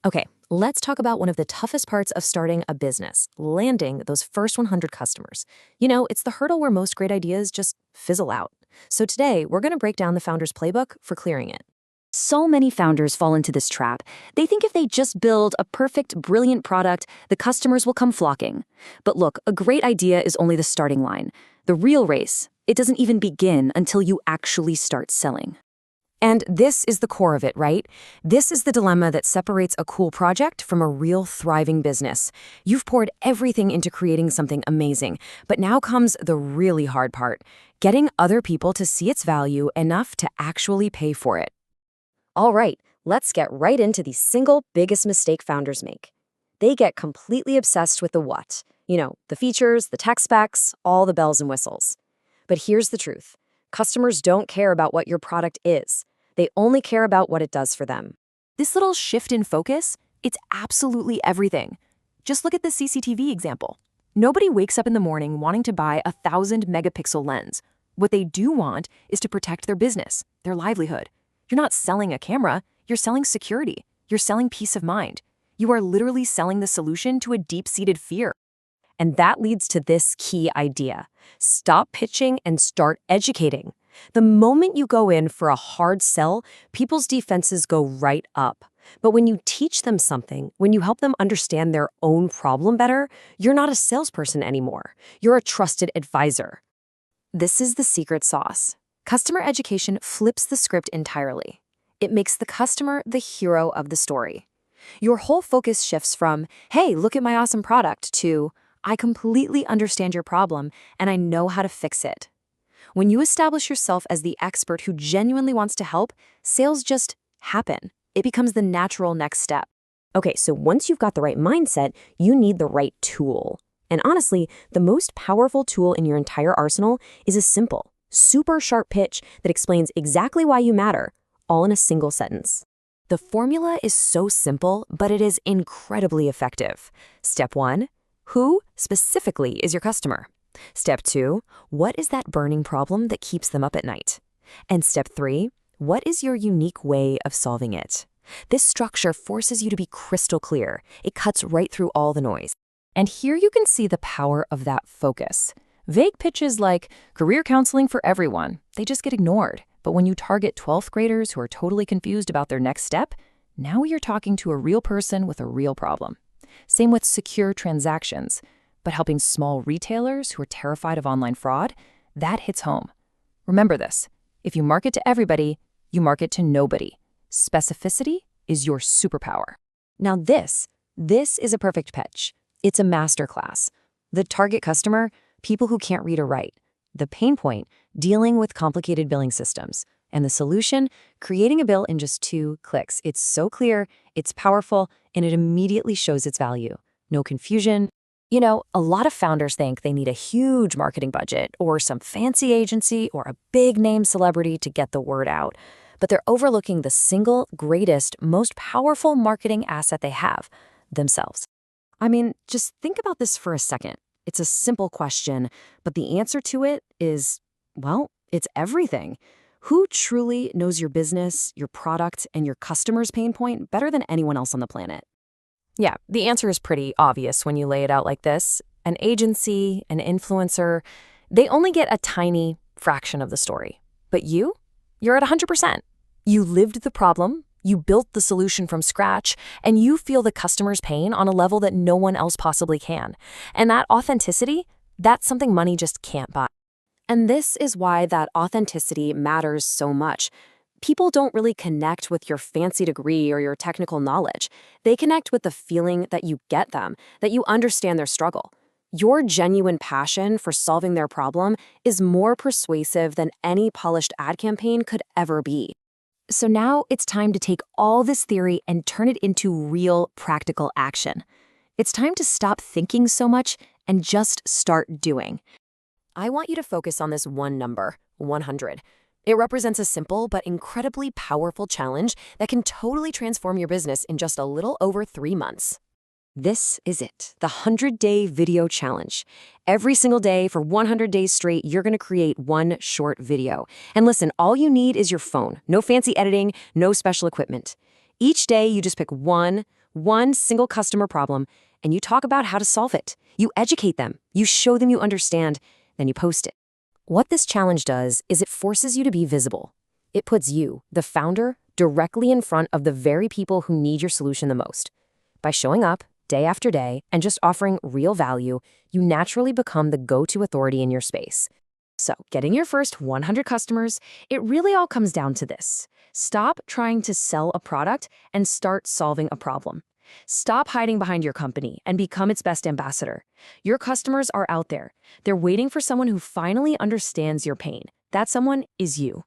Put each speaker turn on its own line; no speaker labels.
Okay, let's talk about one of the toughest parts of starting a business, landing those first 100 customers. It's the hurdle where most great ideas just fizzle out. So today, we're going to break down the founder's playbook for clearing it.
So many founders fall into this trap. They think if they just build a perfect, brilliant product, the customers will come flocking. But look, a great idea is only the starting line. The real race, it doesn't even begin until you actually start selling.
And this is the core of it, right? This is the dilemma that separates a cool project from a real thriving business. You've poured everything into creating something amazing, but now comes the really hard part, getting other people to see its value enough to actually pay for it. All right, let's get right into the single biggest mistake founders make. They get completely obsessed with the what. The features, the tech specs, all the bells and whistles. But here's the truth. Customers don't care about what your product is. They only care about what it does for them. This little shift in focus, it's absolutely everything. Just look at the CCTV example. Nobody wakes up in the morning wanting to buy a 1,000-megapixel lens. What they do want is to protect their business, their livelihood. You're not selling a camera, you're selling security. You're selling peace of mind. You are literally selling the solution to a deep-seated fear. And that leads to this key idea. Stop pitching and start educating. The moment you go in for a hard sell, people's defenses go right up. But when you teach them something, when you help them understand their own problem better, you're not a salesperson anymore. You're a trusted advisor. This is the secret sauce. Customer education flips the script entirely. It makes the customer the hero of the story. Your whole focus shifts from, hey, look at my awesome product, to, I completely understand your problem and I know how to fix it. When you establish yourself as the expert who genuinely wants to help, sales just happen. It becomes the natural next step. Okay, so once you've got the right mindset, you need the right tool. And honestly, the most powerful tool in your entire arsenal is a simple, super sharp pitch that explains exactly why you matter, all in a single sentence. The formula is so simple, but it is incredibly effective. Step 1, who specifically is your customer? Step 2, what is that burning problem that keeps them up at night? And step 3, what is your unique way of solving it? This structure forces you to be crystal clear. It cuts right through all the noise. And here you can see the power of that focus. Vague pitches like career counseling for everyone, they just get ignored. But when you target 12th graders who are totally confused about their next step, now you're talking to a real person with a real problem. Same with secure transactions. But helping small retailers who are terrified of online fraud, that hits home. Remember this, if you market to everybody, you market to nobody. Specificity is your superpower. Now this is a perfect pitch. It's a masterclass. The target customer, people who can't read or write. The pain point, dealing with complicated billing systems. And the solution, creating a bill in just 2 clicks. It's so clear, it's powerful, and it immediately shows its value. No confusion. A lot of founders think they need a huge marketing budget or some fancy agency or a big-name celebrity to get the word out. But they're overlooking the single greatest, most powerful marketing asset they have, themselves. I mean, just think about this for a second. It's a simple question, but the answer to it is, well, it's everything. Who truly knows your business, your product, and your customer's pain point better than anyone else on the planet? Yeah, the answer is pretty obvious when you lay it out like this. An agency, an influencer, they only get a tiny fraction of the story. But you're at 100%. You lived the problem, you built the solution from scratch, and you feel the customer's pain on a level that no one else possibly can. And that authenticity, that's something money just can't buy. And this is why that authenticity matters so much. People don't really connect with your fancy degree or your technical knowledge. They connect with the feeling that you get them, that you understand their struggle. Your genuine passion for solving their problem is more persuasive than any polished ad campaign could ever be. So now it's time to take all this theory and turn it into real, practical action. It's time to stop thinking so much and just start doing. I want you to focus on this one number, 100. It represents a simple but incredibly powerful challenge that can totally transform your business in just a little over 3 months. This is it, the 100-day video challenge. Every single day for 100 days straight, you're going to create one short video. And listen, all you need is your phone. No fancy editing, no special equipment. Each day, you just pick one single customer problem, and you talk about how to solve it. You educate them, you show them you understand, then you post it. What this challenge does is it forces you to be visible. It puts you, the founder, directly in front of the very people who need your solution the most. By showing up day after day and just offering real value, you naturally become the go-to authority in your space. So, getting your first 100 customers, it really all comes down to this. Stop trying to sell a product and start solving a problem. Stop hiding behind your company and become its best ambassador. Your customers are out there. They're waiting for someone who finally understands your pain. That someone is you.